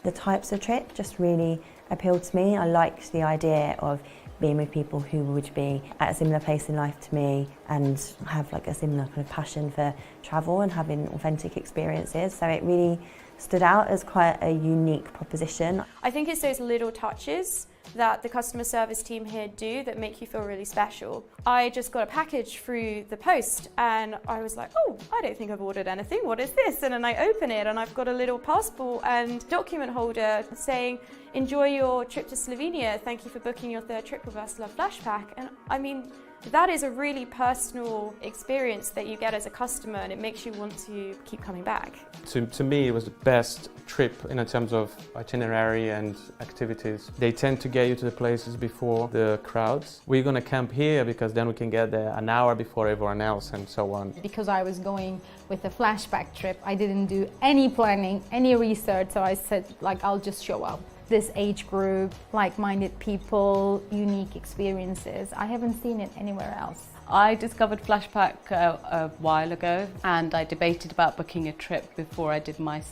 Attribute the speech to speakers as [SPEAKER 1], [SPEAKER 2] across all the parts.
[SPEAKER 1] The types of trip just really appealed to me. I liked the idea of being with people who would be at a similar place in life to me and have like a similar kind of passion for travel and having authentic experiences. So it really stood out as quite a unique proposition.
[SPEAKER 2] I think it's those little touches that the customer service team here do that make you feel really special. I just got a package through the post and I was like, oh, I don't think I've ordered anything, what is this? And then I open it and I've got a little passport and document holder saying, enjoy your trip to Slovenia, thank you for booking your third trip with us, love Flashpack. And I mean, that is a really personal experience that you get as a customer, and it makes you want to keep coming back.
[SPEAKER 3] To me, it was the best trip in terms of itinerary and activities. They tend to get you to the places before the crowds. We're going to camp here because then we can get there an hour before everyone else and so on.
[SPEAKER 4] Because I was going with a Flashback trip, I didn't do any planning, any research, so I said, like, I'll just show up. This age group, like-minded people, unique experiences. I haven't seen it anywhere else.
[SPEAKER 5] I discovered Flashpack a while ago, and I debated about booking a trip before I did my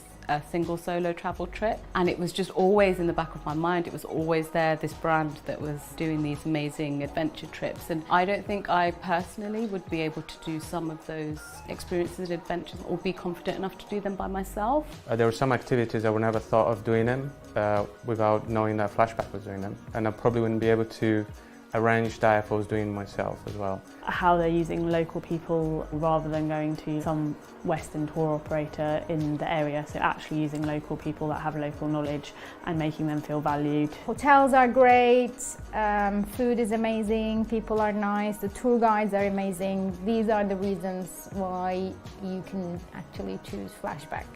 [SPEAKER 5] single solo travel trip, and it was just always in the back of my mind. It was always there, this brand that was doing these amazing adventure trips, and I don't think I personally would be able to do some of those experiences and adventures or be confident enough to do them by myself.
[SPEAKER 3] There were some activities I would never thought of doing them without knowing that Flashback was doing them, and I probably wouldn't be able to arrange that if I was doing it myself as well.
[SPEAKER 6] How they're using local people rather than going to some Western tour operator in the area, so actually using local people that have local knowledge and making them feel valued.
[SPEAKER 4] Hotels are great, food is amazing, people are nice, the tour guides are amazing. These are the reasons why you can actually choose Flashback.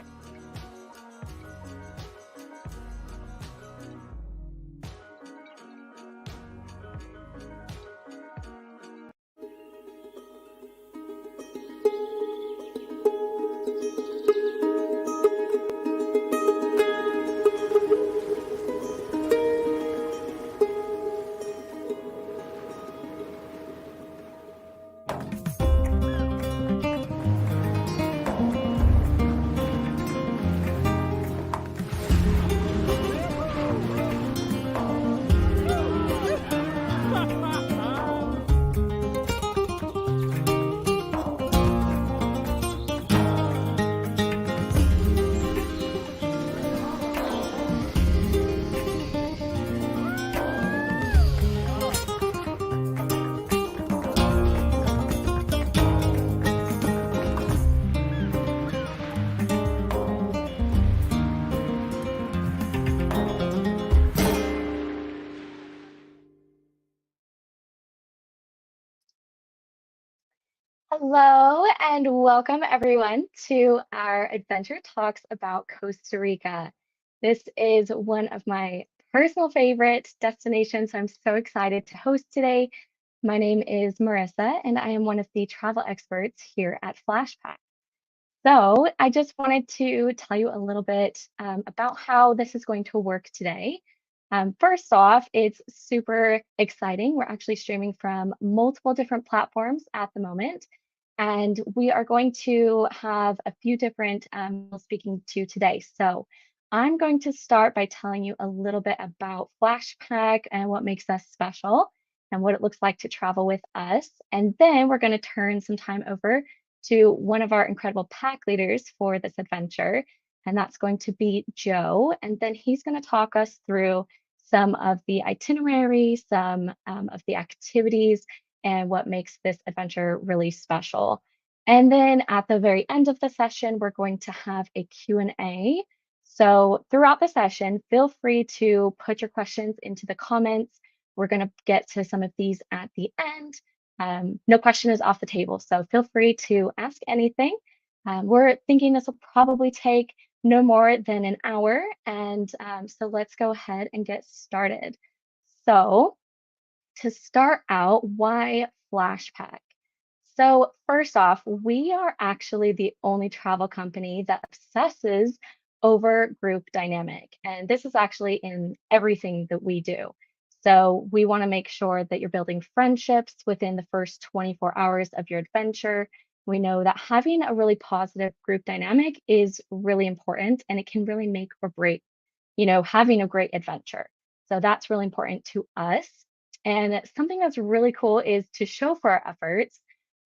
[SPEAKER 7] Hello and welcome everyone to our adventure talks about Costa Rica. This is one of my personal favorite destinations, so I'm so excited to host today. My name is Marissa and I am one of the travel experts here at Flashpack. So I just wanted to tell you a little bit about how this is going to work today. First off, it's super exciting. We're actually streaming from multiple different platforms at the moment. And we are going to have a few different speaking to today. So I'm going to start by telling you a little bit about Flashpack and what makes us special and what it looks like to travel with us. And then we're going to turn some time over to one of our incredible pack leaders for this adventure. And that's going to be Joe. And then he's going to talk us through some of the itinerary, some of the activities, and what makes this adventure really special. And then at the very end of the session, we're going to have a Q&A. So throughout the session, feel free to put your questions into the comments. We're going to get to some of these at the end. No question is off the table, so feel free to ask anything. We're thinking this will probably take no more than an hour, and so let's go ahead and get started. So to start out, why Flashpack? So first off, we are actually the only travel company that obsesses over group dynamic. And this is actually in everything that we do. So we want to make sure that you're building friendships within the first 24 hours of your adventure. We know that having a really positive group dynamic is really important, and it can really make or break having a great adventure. So that's really important to us. And something that's really cool is to show for our efforts.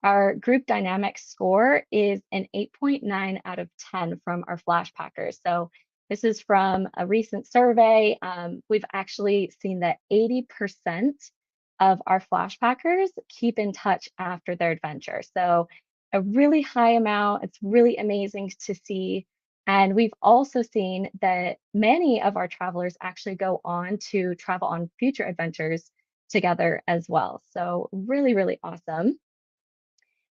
[SPEAKER 7] Our group dynamics score is an 8.9 out of 10 from our flash packers. So this is from a recent survey. We've actually seen that 80% of our flash packers keep in touch after their adventure. So a really high amount. It's really amazing to see. And we've also seen that many of our travelers actually go on to travel on future adventures together as well. So really, really awesome.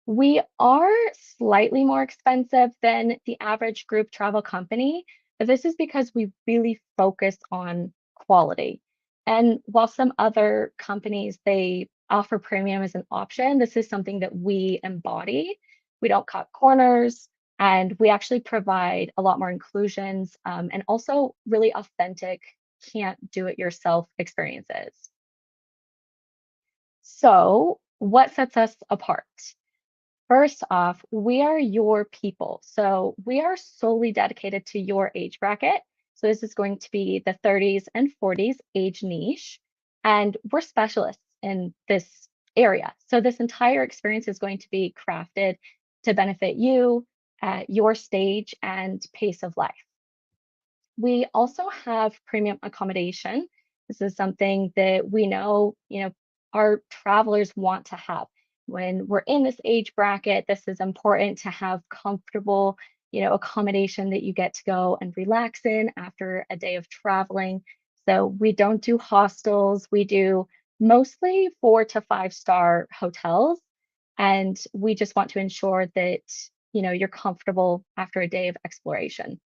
[SPEAKER 7] We are slightly more expensive than the average group travel company, but this is because we really focus on quality. And while some other companies, they offer premium as an option, this is something that we embody. We don't cut corners, and we actually provide a lot more inclusions and also really authentic, can't do it yourself experiences. So, what sets us apart? First off, we are your people. So we are solely dedicated to your age bracket. So this is going to be the 30s and 40s age niche. And we're specialists in this area. So this entire experience is going to be crafted to benefit you at your stage and pace of life. We also have premium accommodation. This is something that we know, our travelers want to have. When we're in this age bracket, this is important to have comfortable, accommodation that you get to go and relax in after a day of traveling. So we don't do hostels. We do mostly 4 to 5-star hotels. And we just want to ensure that, you're comfortable after a day of exploration.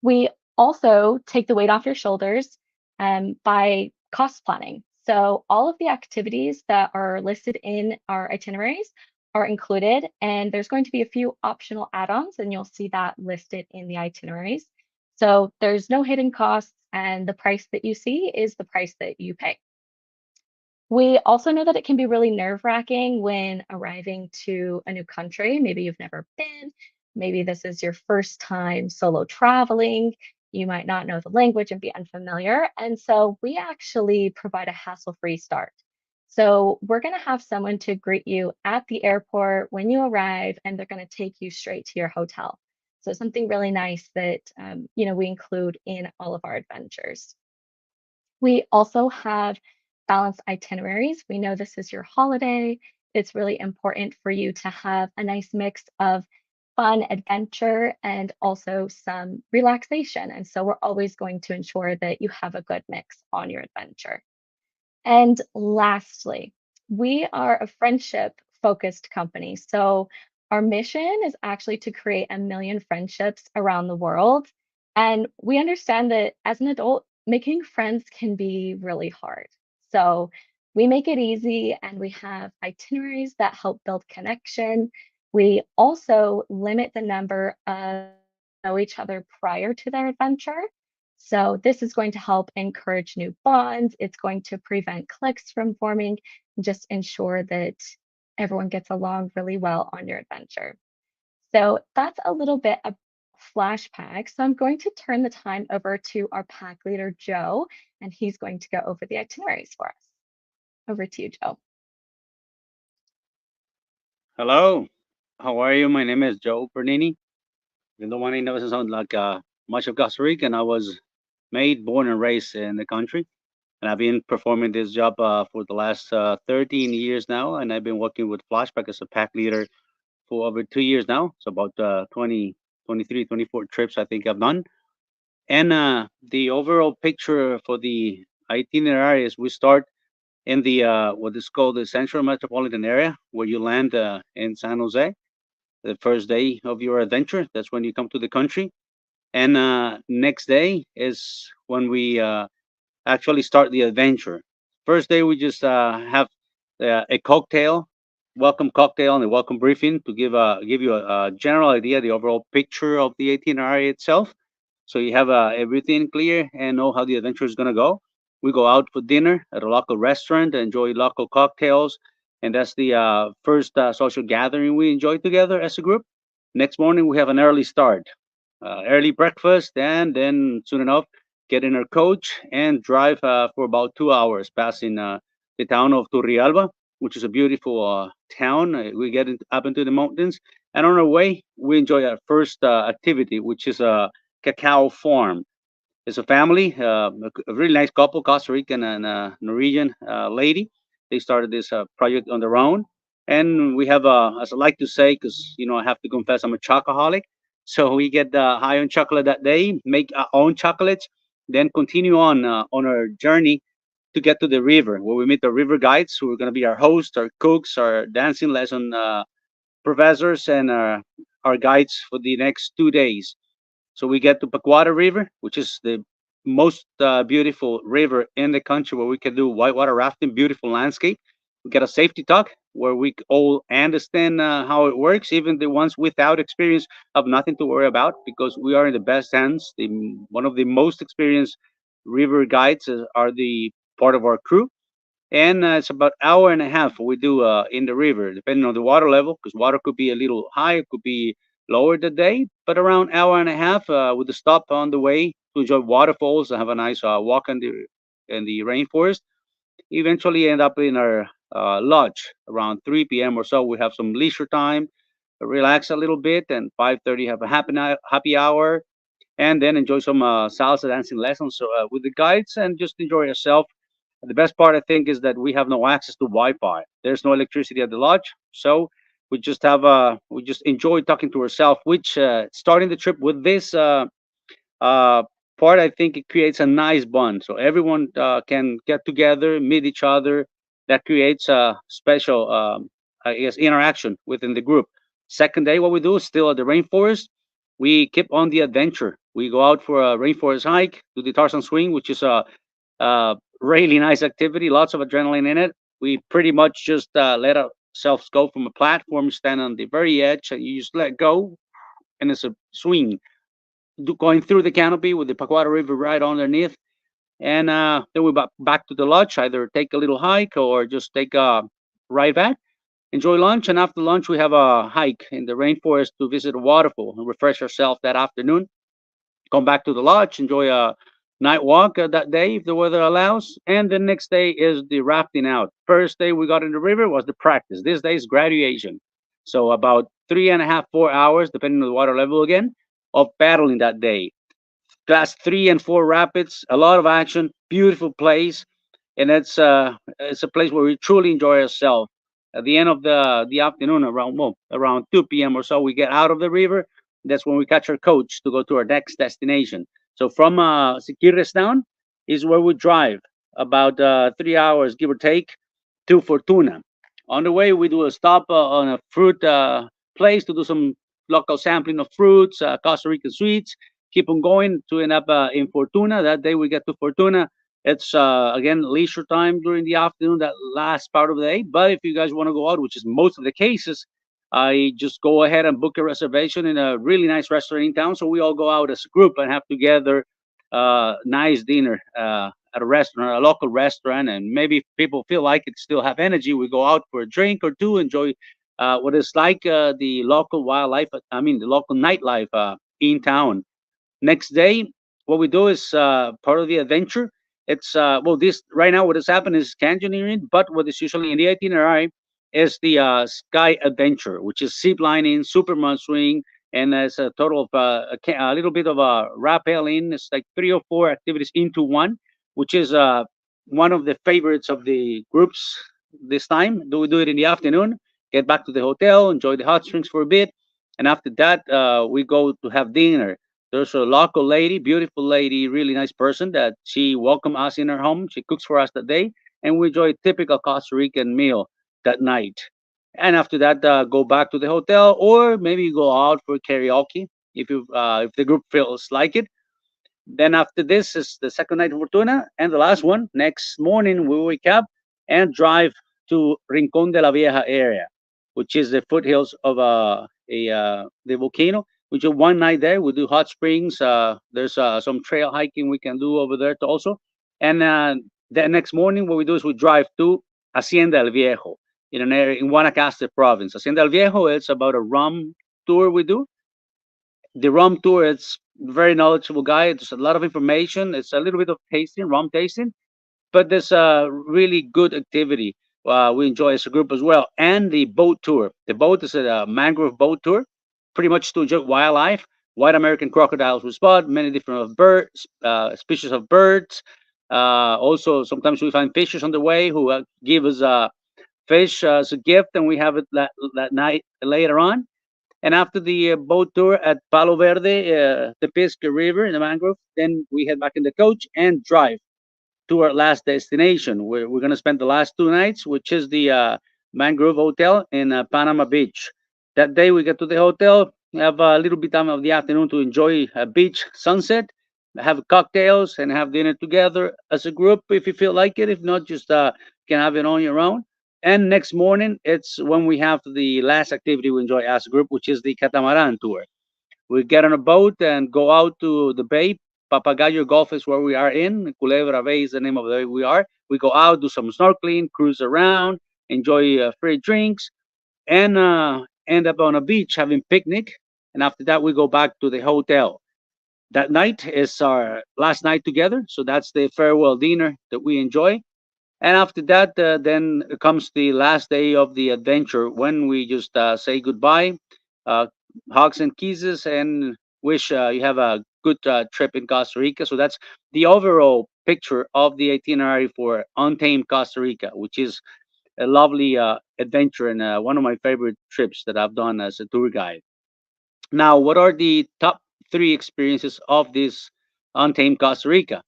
[SPEAKER 7] We also take the weight off your shoulders by cost planning. So all of the activities that are listed in our itineraries are included, and there's going to be a few optional add-ons, and you'll see that listed in the itineraries. So there's no hidden costs, and the price that you see is the price that you pay. We also know that it can be really nerve-wracking when arriving to a new country. Maybe you've never been, maybe this is your first time solo traveling. You might not know the language and be unfamiliar. And so we actually provide a hassle-free start. So we're going to have someone to greet you at the airport when you arrive, and they're going to take you straight to your hotel. So something really nice that we include in all of our adventures. We also have balanced itineraries. We know this is your holiday. It's really important for you to have a nice mix of fun adventure and also some relaxation. And so we're always going to ensure that you have a good mix on your adventure. And lastly, we are a friendship focused company. So our mission is actually to create 1 million friendships around the world. And we understand that as an adult, making friends can be really hard. So we make it easy, and we have itineraries that help build connection. We also limit the number of know each other prior to their adventure. So this is going to help encourage new bonds. It's going to prevent cliques from forming and just ensure that everyone gets along really well on your adventure. So that's a little bit of flash pack. So I'm going to turn the time over to our pack leader, Joe, and he's going to go over the itineraries for us. Over to you, Joe.
[SPEAKER 8] Hello, how are you? My name is Joe Bernini. Even though my name doesn't sound like much of Costa Rican, I was made, born, and raised in the country. And I've been performing this job for the last 13 years now. And I've been working with Flashback as a pack leader for over 2 years now. So about 20, 23, 24 trips I think I've done. And the overall picture for the itinerary is we start in the what is called the Central Metropolitan Area, where you land in San Jose. The first day of your adventure, that's when you come to the country. And next day is when we actually start the adventure. First day, we just have a cocktail, welcome cocktail, and a welcome briefing to give you a general idea, the overall picture of the itinerary itself. So you have everything clear and know how the adventure is going to go. We go out for dinner at a local restaurant, enjoy local cocktails, and that's the first social gathering we enjoy together as a group. Next morning, we have an early start. early breakfast, and then soon enough get in our coach and drive for about 2 hours, passing the town of Turrialba, which is a beautiful town. We get up into the mountains, and on our way, we enjoy our first activity, which is a cacao farm. It's a family, a really nice couple, Costa Rican and Norwegian lady. They started this project on their own, and we have, as I like to say, because I have to confess, I'm a chocoholic. So we get high on chocolate that day, make our own chocolates, then continue on our journey to get to the river, where we meet the river guides, who are going to be our hosts, our cooks, our dancing lesson professors, and our guides for the next 2 days. So we get to Pacuara River, which is the most beautiful river in the country, where we can do whitewater rafting, beautiful landscape. We get a safety talk where we all understand how it works. Even the ones without experience have nothing to worry about, because we are in the best hands. One of the most experienced river guides are the part of our crew, and it's about hour and a half we do in the river, depending on the water level, because water could be a little high, it could be lower the day, but around hour and a half with a stop on the way to enjoy waterfalls and have a nice walk in the rainforest. Eventually end up in our lodge around 3 p.m. or so. We have some leisure time, relax a little bit, and 5:30 have a happy hour, and then enjoy some salsa dancing lessons with the guides, and just enjoy yourself. The best part, I think, is that we have no access to Wi-Fi. There's no electricity at the lodge, so we just enjoy talking to ourselves. Which starting the trip with this uh, part, I think it creates a nice bond. So everyone can get together, meet each other. That creates a special, I guess, interaction within the group. Second day, what we do is still at the rainforest. We keep on the adventure. We go out for a rainforest hike, do the Tarzan swing, which is a really nice activity, lots of adrenaline in it. We pretty much just let ourselves go from a platform, stand on the very edge, and you just let go, and it's a swing. Going through the canopy with the Pacuara River right underneath, and then we back to the lodge, either take a little hike or just take a ride back, enjoy lunch, and after lunch we have a hike in the rainforest to visit a waterfall and refresh ourselves that afternoon. Come back to the lodge, enjoy a night walk that day if the weather allows, and the next day is the rafting out. First day we got in the river was the practice. This day is graduation, so about 3.5, 4 hours, depending on the water level again, of paddling that day. Class 3 and 4 rapids, a lot of action, beautiful place, and it's a place where we truly enjoy ourselves. At the end of the afternoon, around 2 p.m. or so, we get out of the river. That's when we catch our coach to go to our next destination. So from Siquirres down is where we drive about 3 hours, give or take, to Fortuna. On the way, we do a stop on a fruit place to do some local sampling of fruits, Costa Rican sweets. Keep on going to end up in Fortuna. That day we get to Fortuna. It's again leisure time during the afternoon, that last part of the day. But if you guys want to go out, which is most of the cases, I just go ahead and book a reservation in a really nice restaurant in town. So we all go out as a group and have together nice dinner at a restaurant, a local restaurant. And maybe if people feel like it, still have energy, we go out for a drink or two, enjoy what is like the local wildlife, the local nightlife in town. Next day, what we do is part of the adventure. It's this right now what has happened is canyoneering, but what is usually in the itinerary is the sky adventure, which is zip lining, superman swing, and it's a total of a little bit of a rappelling. It's like 3 or 4 activities into one, which is one of the favorites of the groups this time. Do we do it in the afternoon? Get back to the hotel, enjoy the hot springs for a bit, and after that we go to have dinner. There's a local lady, beautiful lady, really nice person that she welcomed us in her home. She cooks for us that day, and we enjoy a typical Costa Rican meal that night. And after that, go back to the hotel, or maybe go out for karaoke if the group feels like it. Then after this is the second night of Fortuna, and the last one. Next morning we wake up and drive to Rincon de la Vieja area, which is the foothills of the volcano. We do one night there. We do hot springs. There's some trail hiking we can do over there also. And the next morning, what we do is we drive to Hacienda El Viejo in an area in Guanacaste province. Hacienda El Viejo, it's about a rum tour we do. The rum tour, it's very knowledgeable guy. There's a lot of information. It's a little bit of tasting, rum tasting, but there's a really good activity. We enjoy as a group as well. And the boat tour. The boat is a mangrove boat tour, pretty much to enjoy wildlife. White American crocodiles we spot, many different of birds, species of birds. Also, sometimes we find fishers on the way who give us fish as a gift, and we have it that night later on. And after the boat tour at Palo Verde, the Pisca River in the mangrove, then we head back in the coach and drive to our last destination. We're going to spend the last 2 nights, which is the Mangrove Hotel in Panama Beach. That day we get to the hotel, have a little bit time of the afternoon to enjoy a beach sunset, have cocktails, and have dinner together as a group if you feel like it. If not, just can have it on your own. And next morning, it's when we have the last activity we enjoy as a group, which is the catamaran tour. We get on a boat and go out to the bay. Papagayo Gulf is where we are in. Culebra Bay is the name of the bay we are. We go out, do some snorkeling, cruise around, enjoy free drinks, and end up on a beach having picnic. And after that, we go back to the hotel. That night is our last night together. So that's the farewell dinner that we enjoy. And after that, then comes the last day of the adventure when we just say goodbye, uh, hugs and kisses, and wish you have a good trip in Costa Rica. So that's the overall picture of the itinerary for Untamed Costa Rica, which is a lovely adventure and one of my favorite trips that I've done as a tour guide. Now, what are the top three experiences of this Untamed Costa Rica?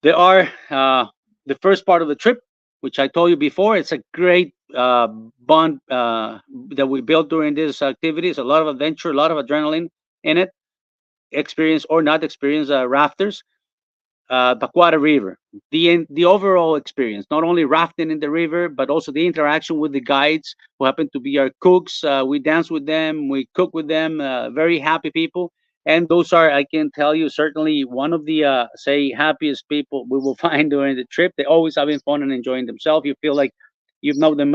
[SPEAKER 8] There are the first part of the trip, which I told you before. It's a great bond that we built during this activity. It's a lot of adventure, a lot of adrenaline in it. Experience or not experience rafters, Pacuara River. The overall experience, not only rafting in the river, but also the interaction with the guides who happen to be our cooks. We dance with them, we cook with them. Very happy people, and those are, I can tell you, certainly one of the say happiest people we will find during the trip. They're always having fun and enjoying themselves. You feel like you've known them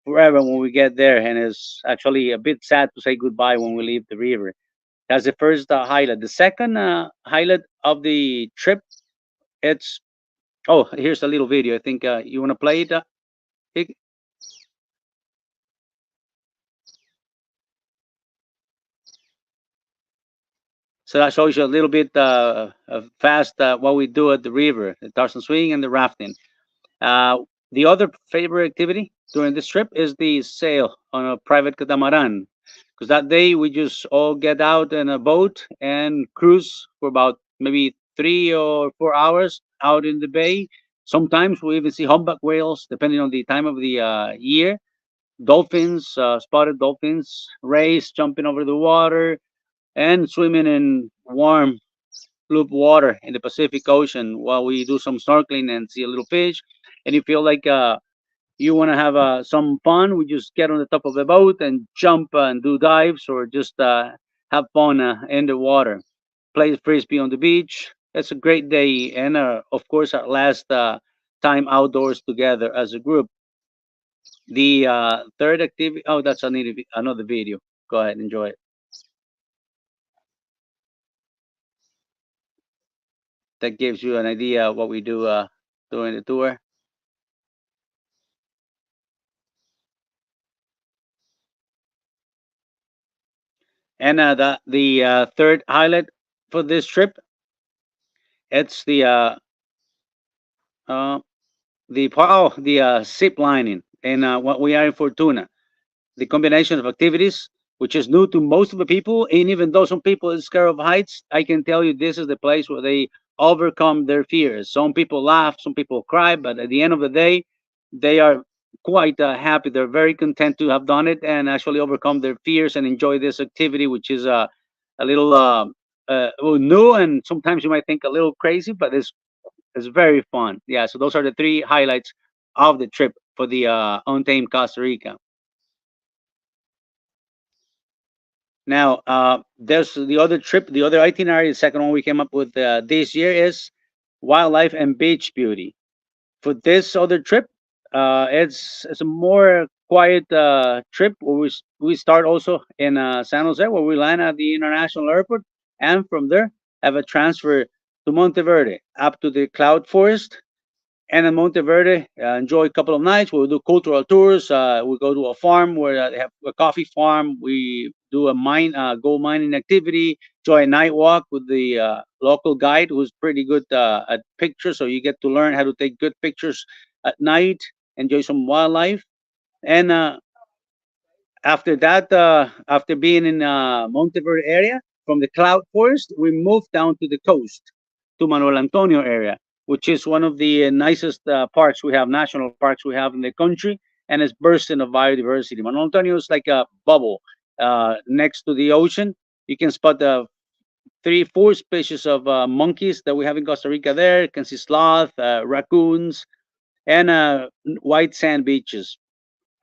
[SPEAKER 8] forever when we get there, and it's actually a bit sad to say goodbye when we leave the river. That's the first highlight. The second highlight of the trip, it's oh, here's a little video. I think you want to play it. Vic? So that shows you a little bit fast what we do at the river, the Tarzan swing and the rafting. Uh, the other favorite activity during this trip is the sail on a private catamaran. Because that day we just all get out in a boat and cruise for about maybe 3 or 4 hours out in the bay. Sometimes we even see humpback whales, depending on the time of the year. Dolphins, spotted dolphins, rays jumping over the water, and swimming in warm blue water in the Pacific Ocean while we do some snorkeling and see a little fish. And you feel like you want to have some fun, we just get on the top of the boat and jump and do dives or just have fun in the water, play frisbee on the beach. It's a great day, and of course, our last time outdoors together as a group. The third activity, oh, that's another video. Go ahead, enjoy it. That gives you an idea of what we do during the tour. And the third highlight for this trip, it's uh, the zip lining and what we are in Fortuna. The combination of activities, which is new to most of the people, and even though some people are scared of heights, I can tell you this is the place where they overcome their fears. Some people laugh, some people cry, but at the end of the day, they are quite happy. They're very content to have done it and actually overcome their fears and enjoy this activity, which is a little well, new, and sometimes you might think a little crazy, but it's very fun. Yeah, so those are the three highlights of the trip for the Untamed Costa Rica. Now, there's the other trip, the other itinerary, the second one we came up with this year is wildlife and beach beauty. For this other trip, it's a more quiet trip where we start also in San Jose, where we land at the international airport, and from there have a transfer to Monteverde up to the cloud forest. And in Monteverde, enjoy a couple of nights. We'll do cultural tours. We go to a farm where they have a coffee farm. We do a gold mining activity. Enjoy a night walk with the local guide, who's pretty good at pictures. So you get to learn how to take good pictures at night. Enjoy some wildlife, and after that, after being in Monteverde area, from the cloud forest, we moved down to the coast, to Manuel Antonio area, which is one of the nicest parks we have, national parks we have in the country, and it's bursting of biodiversity. Manuel Antonio is like a bubble next to the ocean. You can spot the three, four species of monkeys that we have in Costa Rica there. You can see sloth, raccoons, and white sand beaches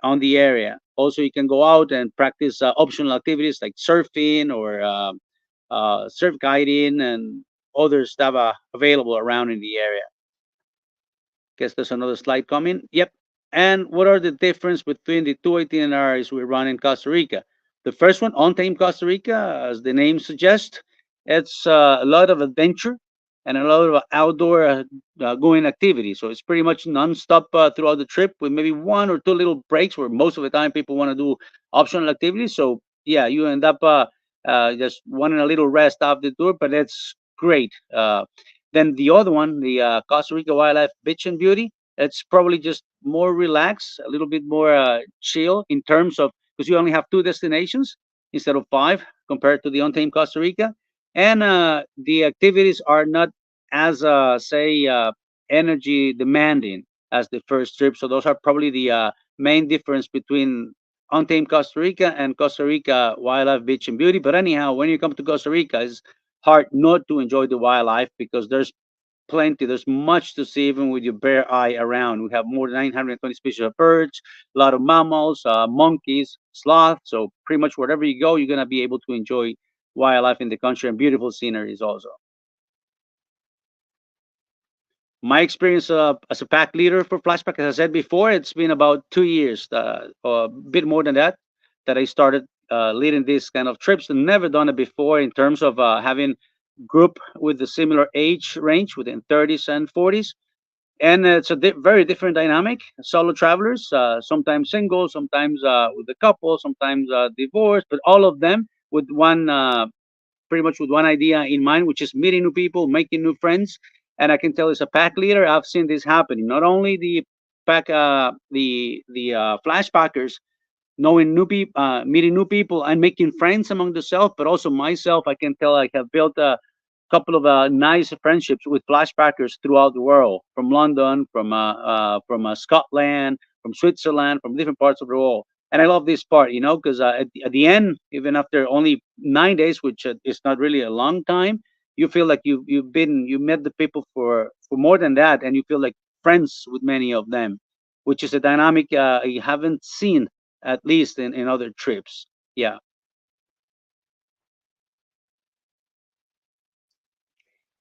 [SPEAKER 8] on the area. Also, you can go out and practice optional activities like surfing or surf guiding and other stuff available around in the area. Guess there's another slide coming. Yep. And what are the difference between the two itineraries we run in Costa Rica? The first one, Untamed Costa Rica, as the name suggests, it's a lot of adventure and a lot of outdoor going activities. So it's pretty much nonstop throughout the trip, with maybe one or two little breaks where most of the time people want to do optional activities. So yeah, you end up just wanting a little rest off the tour, but it's great. Then the other one, the Costa Rica Wildlife Beach and Beauty, it's probably just more relaxed, a little bit more chill in terms of, because you only have two destinations instead of five compared to the Untamed Costa Rica. And the activities are not as, say, energy demanding as the first trip. So those are probably the main difference between Untamed Costa Rica and Costa Rica Wildlife Beach and Beauty. But anyhow, when you come to Costa Rica, it's hard not to enjoy the wildlife, because there's much to see even with your bare eye around. We have more than 920 species of birds, a lot of mammals, monkeys, sloth. So pretty much wherever you go, you're gonna be able to enjoy wildlife in the country and beautiful sceneries also. My experience as a pack leader for Flashback, as I said before, it's been about 2 years, or a bit more than that, that I started leading these kind of trips. And never done it before in terms of having group with a similar age range within 30s and 40s. And it's a very different dynamic. Solo travelers, sometimes single, sometimes with a couple, sometimes divorced, but all of them with one pretty much with one idea in mind, which is meeting new people, making new friends. And I can tell, as a pack leader, I've seen this happening. Not only the pack, the flashbackers knowing new people, meeting new people, and making friends among themselves, but also myself. I can tell I have built a couple of nice friendships with flashbackers throughout the world, from London, from Scotland, from Switzerland, from different parts of the world. And I love this part, because at the end, even after only 9 days, which is not really a long time, you feel like you met the people for more than that, and you feel like friends with many of them, which is a dynamic you haven't seen, at least in other trips. Yeah.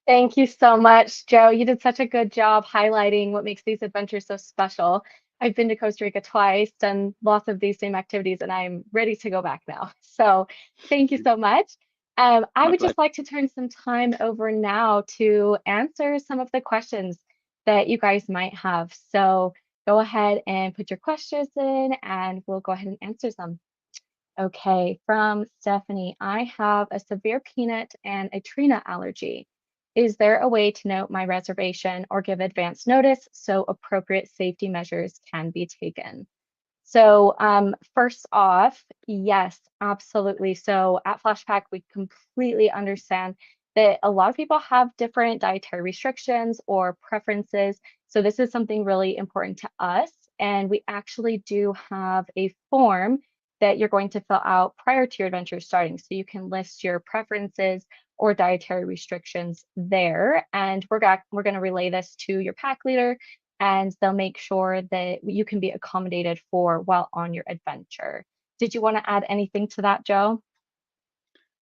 [SPEAKER 7] Thank you so much, Joe. You did such a good job highlighting what makes these adventures so special. I've been to Costa Rica twice, done lots of these same activities, and I'm ready to go back now. So thank you so much. I
[SPEAKER 8] My
[SPEAKER 7] would
[SPEAKER 8] pleasure.
[SPEAKER 7] just like to turn some time over now to answer some of the questions that you guys might have. So go ahead and put your questions in, and we'll go ahead and answer them. Okay, from Stephanie, I have a severe peanut and a tree nut allergy. Is there a way to note my reservation or give advance notice so appropriate safety measures can be taken? So, first off, yes, absolutely. So at Flashpack, we completely understand that a lot of people have different dietary restrictions or preferences. So this is something really important to us. And we actually do have a form that you're going to fill out prior to your adventure starting. So you can list your preferences or dietary restrictions there. And we're going to relay this to your pack leader, and they'll make sure that you can be accommodated for while on your adventure. Did you want to add anything to that, Joe?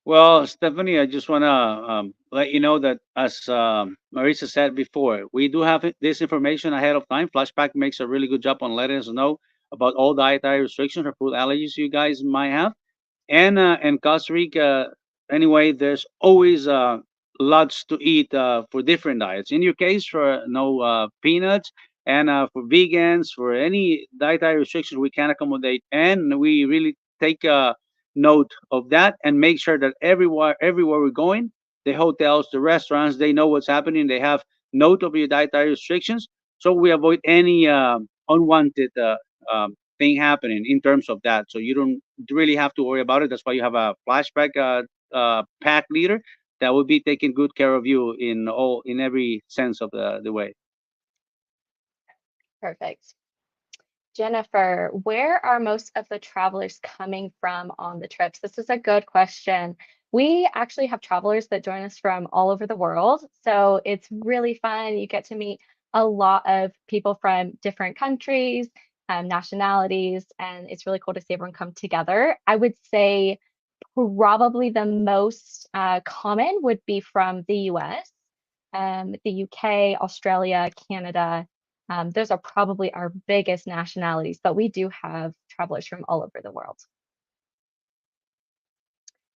[SPEAKER 8] Well, Stephanie, I just want to let you know that, as Marisa said before, we do have this information ahead of time. Flashback makes a really good job on letting us know about all dietary restrictions or food allergies you guys might have. And Costa Rica, anyway, there's always lots to eat for different diets. In your case, for no peanuts, and for vegans, for any dietary restrictions, we can accommodate, and we really take note of that and make sure that everywhere we're going, the hotels, the restaurants, they know what's happening. They have note of your dietary restrictions, so we avoid any unwanted thing happening in terms of that. So you don't really have to worry about it. That's why you have a flashback pack leader that will be taking good care of you in every sense of the way.
[SPEAKER 7] Perfect. Jennifer, where are most of the travelers coming from on the trips? This is a good question. We actually have travelers that join us from all over the world. So it's really fun. You get to meet a lot of people from different countries, nationalities, and it's really cool to see everyone come together. I would say probably the most common would be from the US, the UK, Australia, Canada. Those are probably our biggest nationalities, but we do have travelers from all over the world.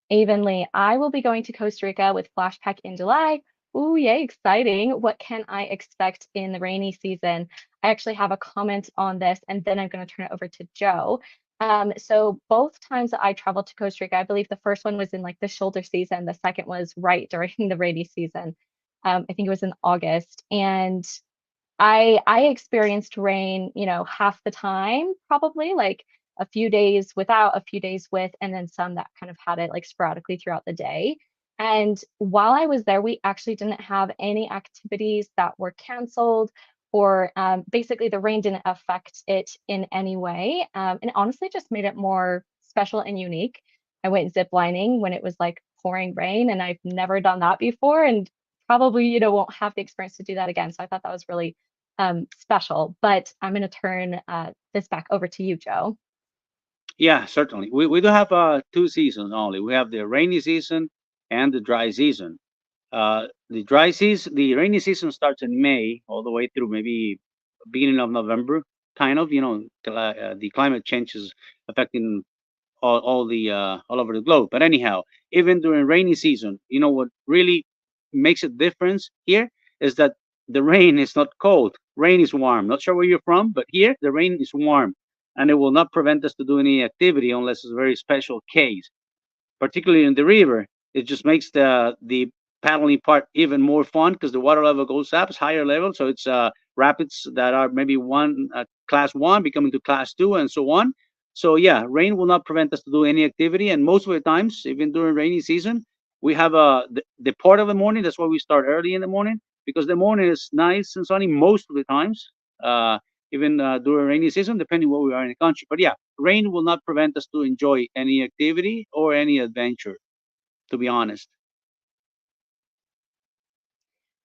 [SPEAKER 7] Avonlea, I will be going to Costa Rica with Flashpack in July. Ooh, yay, exciting. What can I expect in the rainy season? I actually have a comment on this, and then I'm going to turn it over to Joe. So both times that I traveled to Costa Rica, I believe the first one was in like the shoulder season. The second was right during the rainy season. I think it was in August. And I experienced rain, half the time, probably like a few days without, a few days with, and then some that kind of had it like sporadically throughout the day. And while I was there, we actually didn't have any activities that were canceled, or basically the rain didn't affect it in any way. And honestly just made it more special and unique. I went ziplining when it was like pouring rain, and I've never done that before, and probably, won't have the experience to do that again. So I thought that was really special. But I'm going to turn this back over to you, Joe.
[SPEAKER 8] Yeah, certainly. We do have two seasons only. We have the rainy season and the dry season. The rainy season starts in May all the way through maybe beginning of November, kind of. The climate change is affecting all over the globe. But anyhow, even during rainy season, what really makes a difference here is that the rain is not cold. Rain is warm. Not sure where you're from, but here the rain is warm, and it will not prevent us to do any activity unless it's a very special case. Particularly in the river, it just makes the paddling part even more fun because the water level goes up, it's higher level. So it's rapids that are maybe class one becoming to class two, and so on. So yeah, rain will not prevent us to do any activity, and most of the times, even during rainy season, we have the part of the morning. That's why we start early in the morning, because the morning is nice and sunny most of the times. Even during rainy season, depending where we are in the country. But yeah, rain will not prevent us to enjoy any activity or any adventure, to be honest.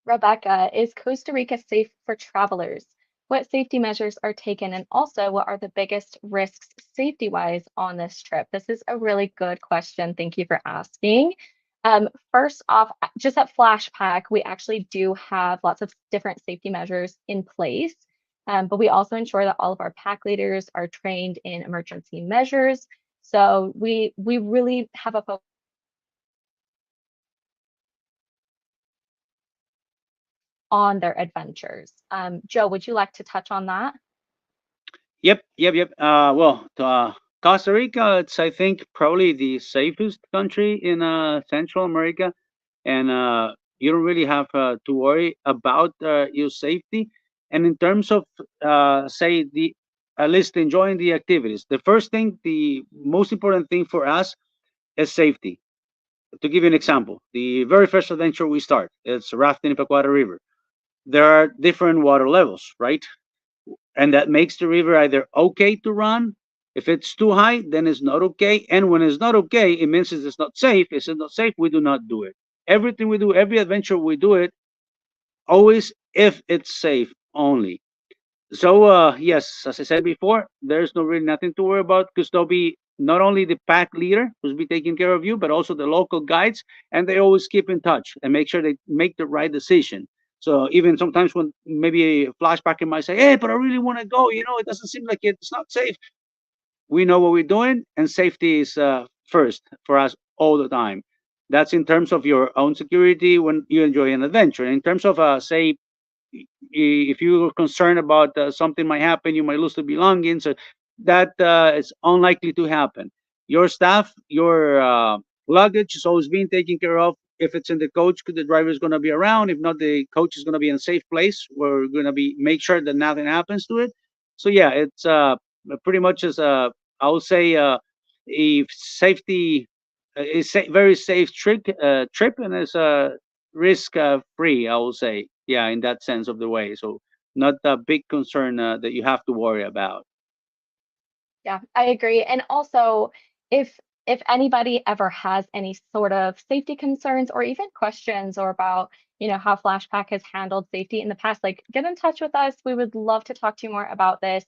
[SPEAKER 7] Rebecca, is Costa Rica safe for travelers? What safety measures are taken? And also, what are the biggest risks safety-wise on this trip? This is a really good question. Thank you for asking. First off, just at Flashpack, we actually do have lots of different safety measures in place. But we also ensure that all of our pack leaders are trained in emergency measures. So we really have a focus on their adventures. Joe, would you like to touch on that?
[SPEAKER 8] Yep. Well, Costa Rica, it's I think probably the safest country in Central America, and you don't really have to worry about your safety. And in terms of say the at least enjoying the activities, the first thing, the most important thing for us is safety. To give you an example, the very first adventure we start, it's rafting in Pacuara River. There are different water levels, right? And that makes the river either okay to run. If it's too high, then it's not okay. And when it's not okay, it means it's not safe. If it's not safe, we do not do it. Everything we do, every adventure we do it, always if it's safe only. So yes, as I said before, there's no really nothing to worry about, because there'll be not only the pack leader who's be taking care of you, but also the local guides, and they always keep in touch and make sure they make the right decision. So even sometimes when maybe a flashbacker might say, "Hey, but I really want to go. It doesn't seem like it's not safe." We know what we're doing, and safety is first for us all the time. That's in terms of your own security when you enjoy an adventure. In terms of, say, if you're concerned about something might happen, you might lose the belongings, so that is unlikely to happen. Your staff, your luggage is always being taken care of. If it's in the coach, the driver is going to be around. If not, the coach is going to be in a safe place. We're going to be make sure that nothing happens to it. So yeah, it's pretty much as I would say a safety very safe trip, and it's risk free, I will say. Yeah, in that sense of the way. So not a big concern that you have to worry about.
[SPEAKER 7] Yeah, I agree. And also, if anybody ever has any sort of safety concerns or even questions or about, how Flashback has handled safety in the past, like get in touch with us. We would love to talk to you more about this.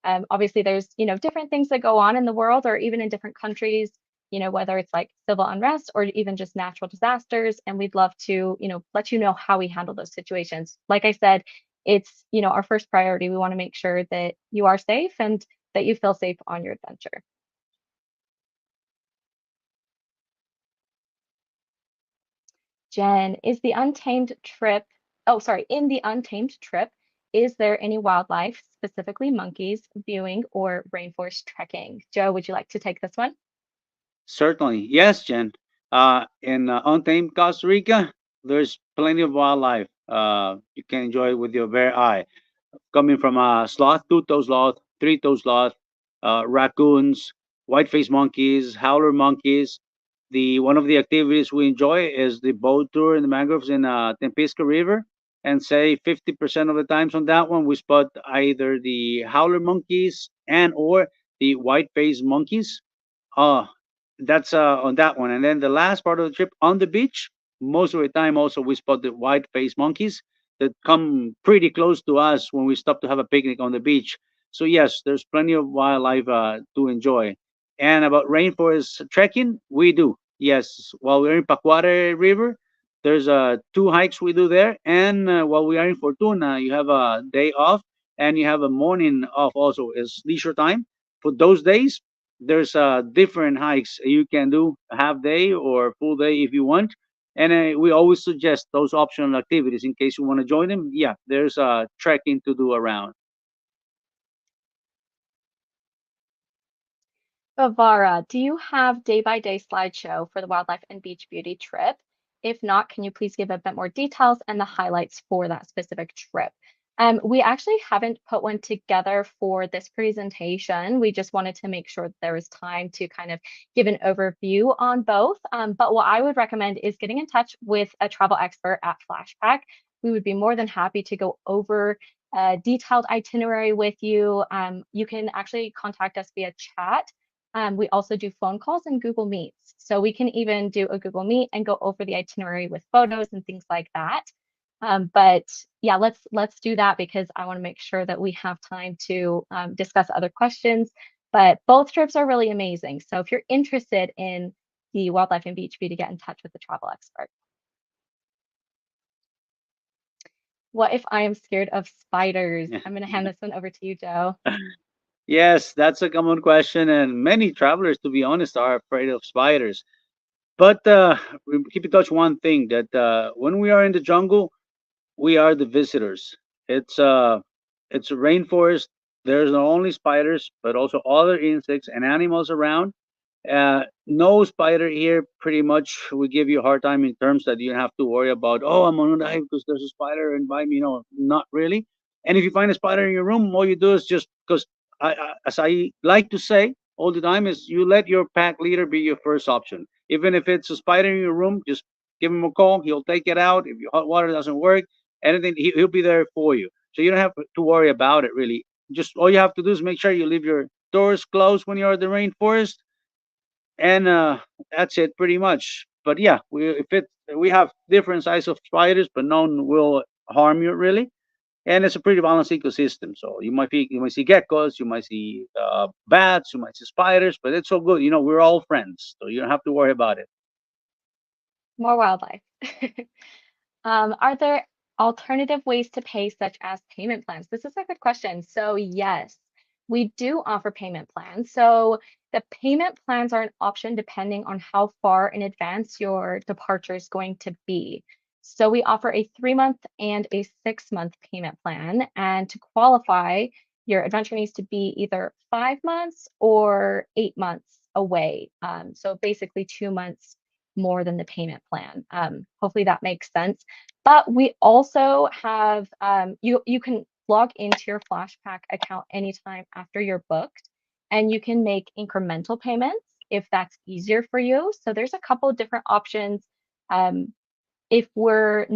[SPEAKER 7] Obviously, there's, different things that go on in the world or even in different countries, whether it's like civil unrest or even just natural disasters. And we'd love to, let you know how we handle those situations. Like I said, it's, our first priority. We want to make sure that you are safe and that you feel safe on your adventure. Jen, is the Untamed trip, oh, sorry, in the Untamed trip, is there any wildlife, specifically monkeys, viewing, or rainforest trekking? Joe, would you like to take this one?
[SPEAKER 8] Certainly, yes, Jen. In Untamed Costa Rica, there's plenty of wildlife. You can enjoy with your bare eye. Coming from a sloth, two-toed sloth, three-toed sloth, raccoons, white-faced monkeys, howler monkeys. The one of the activities we enjoy is the boat tour in the mangroves in Tempisca River, and say 50% of the times on that one we spot either the howler monkeys and or the white-faced monkeys. Uh, that's on that one. And then the last part of the trip on the beach, most of the time also we spot the white-faced monkeys that come pretty close to us when we stop to have a picnic on the beach. So yes, there's plenty of wildlife to enjoy. And about rainforest trekking, we do. Yes, while we're in Pacuare River, there's two hikes we do there. And while we are in Fortuna, you have a day off and you have a morning off also. It's leisure time. For those days, there's different hikes you can do, half day or full day if you want. And we always suggest those optional activities in case you want to join them. Yeah, there's trekking to do around.
[SPEAKER 7] Bavara, do you have day-by-day slideshow for the Wildlife and Beach Beauty trip? If not, can you please give a bit more details and the highlights for that specific trip? We actually haven't put one together for this presentation. We just wanted to make sure that there was time to kind of give an overview on both. But what I would recommend is getting in touch with a travel expert at Flashback. We would be more than happy to go over a detailed itinerary with you. You can actually contact us via chat. We also do phone calls and Google Meets. So we can even do a Google Meet and go over the itinerary with photos and things like that. But yeah, let's do that because I want to make sure that we have time to discuss other questions. But both trips are really amazing. So if you're interested in the Wildlife and Beach Beauty, get in touch with the travel expert. What if I am scared of spiders? I'm going to hand this one over to you, Joe.
[SPEAKER 8] Yes, that's a common question, and many travelers, to be honest, are afraid of spiders. But we keep in touch one thing that when we are in the jungle, we are the visitors. It's a rainforest. There's not only spiders, but also other insects and animals around. No spider here. Pretty much, we give you a hard time in terms that you have to worry about. Oh, I'm gonna die because there's a spider and bite me. No, not really. And if you find a spider in your room, all you do is just because, as I like to say all the time, is you let your pack leader be your first option. Even if it's a spider in your room, just give him a call. He'll take it out. If your hot water doesn't work, anything, he'll be there for you. So you don't have to worry about it really. Just all you have to do is make sure you leave your doors closed when you're in the rainforest, and that's it pretty much. But yeah, we have different sizes of spiders, but none will harm you really. And it's a pretty balanced ecosystem. So you might see geckos, you might see bats, you might see spiders, but it's all good. We're all friends, so you don't have to worry about it.
[SPEAKER 7] More wildlife. Are there alternative ways to pay, such as payment plans? This is a good question. So yes, we do offer payment plans. So the payment plans are an option depending on how far in advance your departure is going to be. So we offer a 3-month and a 6-month payment plan. And to qualify, your adventure needs to be either 5 months or 8 months away. So basically 2 months more than the payment plan. Hopefully that makes sense. But we also have, you can log into your Flashpack account anytime after you're booked, and you can make incremental payments if that's easier for you. So there's a couple of different options. If we're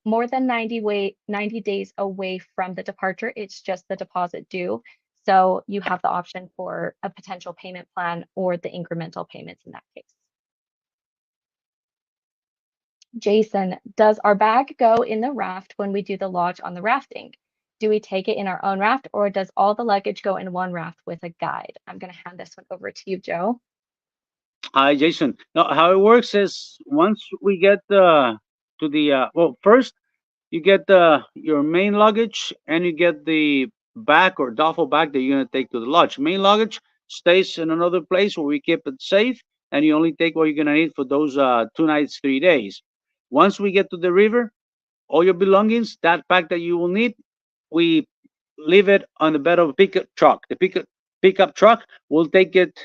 [SPEAKER 7] more than 90 days away from the departure, it's just the deposit due. So you have the option for a potential payment plan or the incremental payments in that case. Jason, does our bag go in the raft when we do the lodge on the rafting? Do we take it in our own raft, or does all the luggage go in one raft with a guide? I'm going to hand this one over to you, Joe.
[SPEAKER 8] Hi, Jason. No, how it works is once we get to the well, first you get your main luggage and you get the bag or duffel bag that you're gonna take to the lodge. Main luggage stays in another place where we keep it safe, and you only take what you're gonna need for those 2 nights, 3 days. Once we get to the river, all your belongings, that bag that you will need, we leave it on the bed of a pickup truck. The pickup truck will take it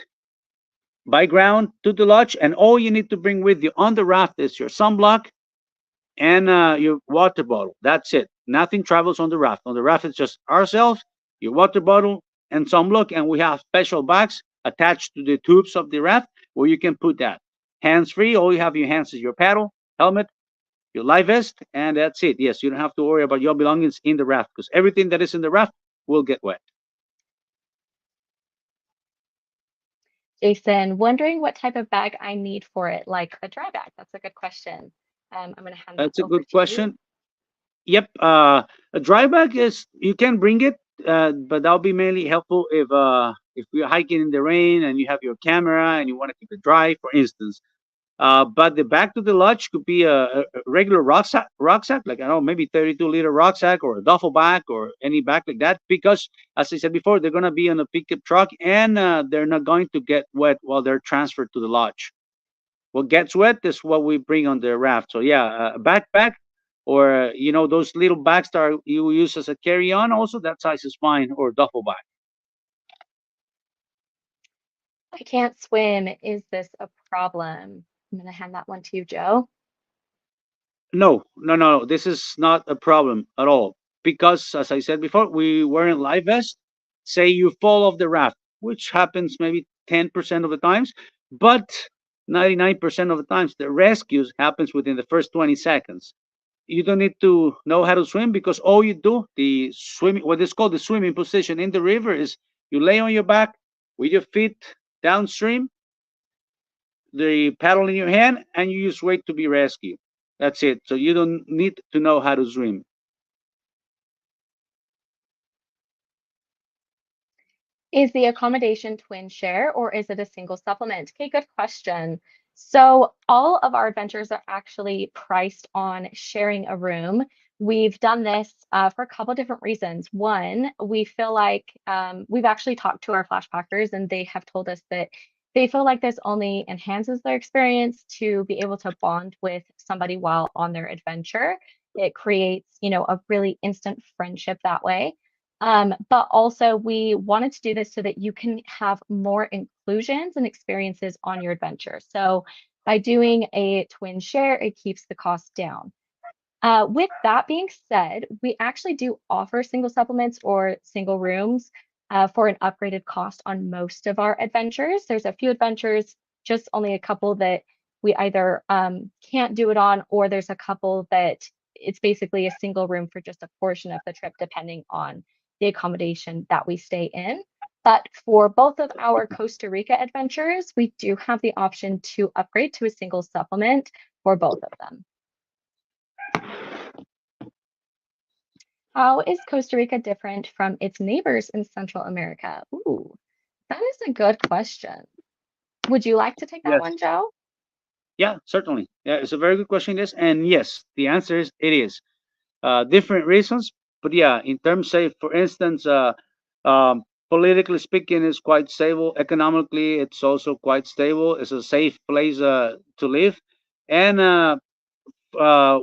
[SPEAKER 8] by ground to the lodge, and all you need to bring with you on the raft is your sunblock and your water bottle. That's it. Nothing travels on the raft. On the raft, it's just ourselves, your water bottle, and sunblock, and we have special bags attached to the tubes of the raft where you can put that. Hands free. All you have in your hands is your paddle, helmet, your life vest, and that's it. Yes, you don't have to worry about your belongings in the raft because everything that is in the raft will get wet.
[SPEAKER 7] Jason, wondering what type of bag I need for it, like a dry bag. That's a good question. I'm going to hand that
[SPEAKER 8] That's a
[SPEAKER 7] over
[SPEAKER 8] good
[SPEAKER 7] to you.
[SPEAKER 8] question. Yep. A dry bag is you can bring it, but that'll be mainly helpful if we're hiking in the rain and you have your camera and you want to keep it dry, for instance. But the bag to the lodge could be a regular rucksack, like I don't know, maybe 32-liter rucksack or a duffel bag or any bag like that. Because, as I said before, they're gonna be on a pickup truck and they're not going to get wet while they're transferred to the lodge. What gets wet is what we bring on the raft. So yeah, a backpack or those little bags that you use as a carry-on. Also, that size is fine, or duffel bag.
[SPEAKER 7] I can't swim. Is this a problem? I'm going to hand that one to you, Joe.
[SPEAKER 8] No, no, no, no. This is not a problem at all. Because, as I said before, we wearing life vest. Say you fall off the raft, which happens maybe 10% of the times, but 99% of the times, the rescues happens within the first 20 seconds. You don't need to know how to swim because all you do, the swimming, what is called the swimming position in the river, is you lay on your back with your feet downstream, the paddle in your hand, and you just wait to be rescued. That's it. So you don't need to know how to swim.
[SPEAKER 7] Is the accommodation twin share or is it a single supplement? Okay, good question. So all of our adventures are actually priced on sharing a room. We've done this for a couple different reasons. One, we feel like we've actually talked to our flashpackers and they have told us that they feel like this only enhances their experience to be able to bond with somebody while on their adventure. It creates, a really instant friendship that way. But also we wanted to do this so that you can have more inclusions and experiences on your adventure. So by doing a twin share, it keeps the cost down. With that being said, we actually do offer single supplements or single rooms for an upgraded cost on most of our adventures. There's a few adventures, just only a couple that we either can't do it on, or there's a couple that it's basically a single room for just a portion of the trip, depending on the accommodation that we stay in. But for both of our Costa Rica adventures, we do have the option to upgrade to a single supplement for both of them. How is Costa Rica different from its neighbors in Central America? Ooh, that is a good question. Would you like to take that
[SPEAKER 8] Yes.
[SPEAKER 7] one, Joe?
[SPEAKER 8] Yeah, certainly. Yeah, it's a very good question, this. And yes, the answer is it is. different reasons. But yeah, in terms, say, for instance, politically speaking, it's quite stable. Economically, it's also quite stable. It's a safe place to live. And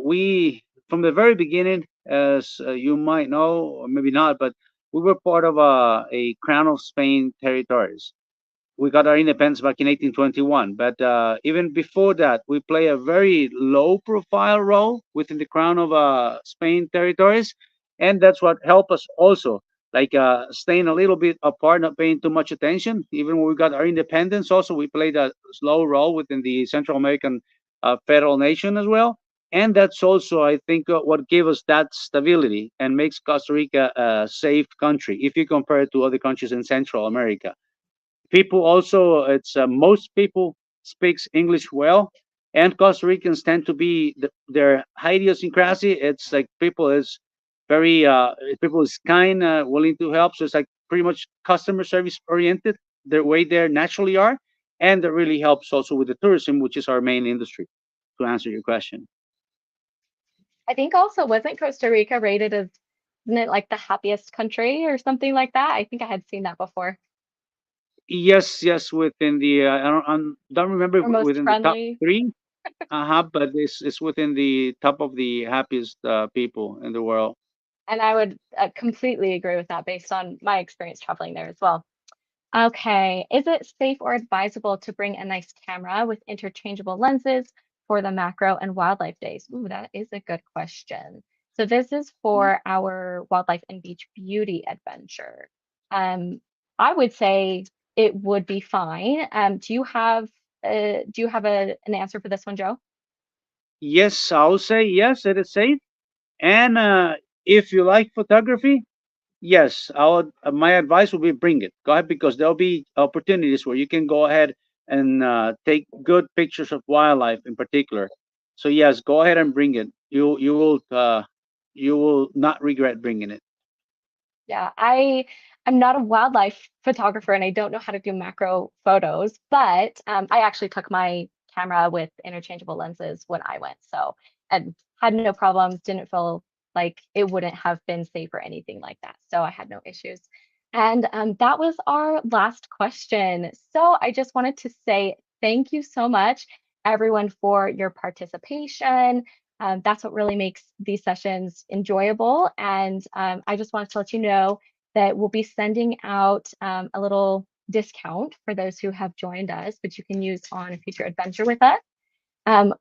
[SPEAKER 8] we, from the very beginning, as you might know, or maybe not, but we were part of a Crown of Spain territories. We got our independence back in 1821. But even before that, we play a very low profile role within the Crown of Spain territories. And that's what helped us also, like staying a little bit apart, not paying too much attention. Even when we got our independence, also, we played a slow role within the Central American federal nation as well. And that's also, I think, what gave us that stability and makes Costa Rica a safe country if you compare it to other countries in Central America. People also, it's most people speaks English well, and Costa Ricans tend to be their idiosyncrasy. It's like people is very people is kind, willing to help. So it's like pretty much customer service oriented, the way they naturally are, and that really helps also with the tourism, which is our main industry. To answer your question.
[SPEAKER 7] I think also wasn't Costa Rica rated as, isn't it like the happiest country or something like that? I think I had seen that before.
[SPEAKER 8] Yes, yes, within the don't remember
[SPEAKER 7] Or most
[SPEAKER 8] within the top
[SPEAKER 7] friendly.
[SPEAKER 8] three. But it's within the top of the happiest people in the world.
[SPEAKER 7] And I would completely agree with that based on my experience traveling there as well. Okay, is it safe or advisable to bring a nice camera with interchangeable lenses for the macro and wildlife days? Ooh, that is a good question. So this is for our wildlife and beach beauty adventure. Um, I would say it would be fine. Do you have an answer for this one, Joe?
[SPEAKER 8] Yes, I'll say yes, it is safe. And if you like photography, yes, my advice would be bring it. Go ahead, because there'll be opportunities where you can go ahead and take good pictures of wildlife in particular. So yes, go ahead and bring it. You will not regret bringing it.
[SPEAKER 7] Yeah, I'm not a wildlife photographer and I don't know how to do macro photos, but I actually took my camera with interchangeable lenses when I went, so and had no problems, didn't feel like it wouldn't have been safe or anything like that. So I had no issues. And that was our last question. So I just wanted to say thank you so much, everyone, for your participation. That's what really makes these sessions enjoyable. And I just wanted to let you know that we'll be sending out a little discount for those who have joined us, which you can use on a future adventure with us.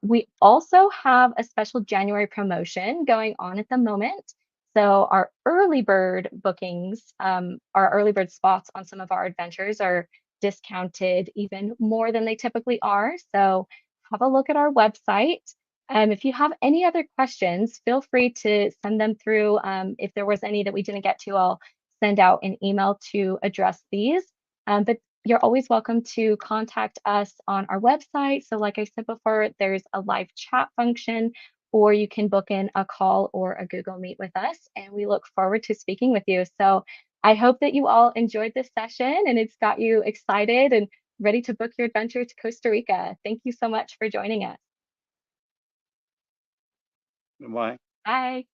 [SPEAKER 7] We also have a special January promotion going on at the moment. So our early bird bookings, our early bird spots on some of our adventures are discounted even more than they typically are. So have a look at our website. If you have any other questions, feel free to send them through. If there was any that we didn't get to, I'll send out an email to address these. But you're always welcome to contact us on our website. So like I said before, there's a live chat function, or you can book in a call or a Google Meet with us. And we look forward to speaking with you. So I hope that you all enjoyed this session and it's got you excited and ready to book your adventure to Costa Rica. Thank you so much for joining us.
[SPEAKER 8] Bye.
[SPEAKER 7] Bye.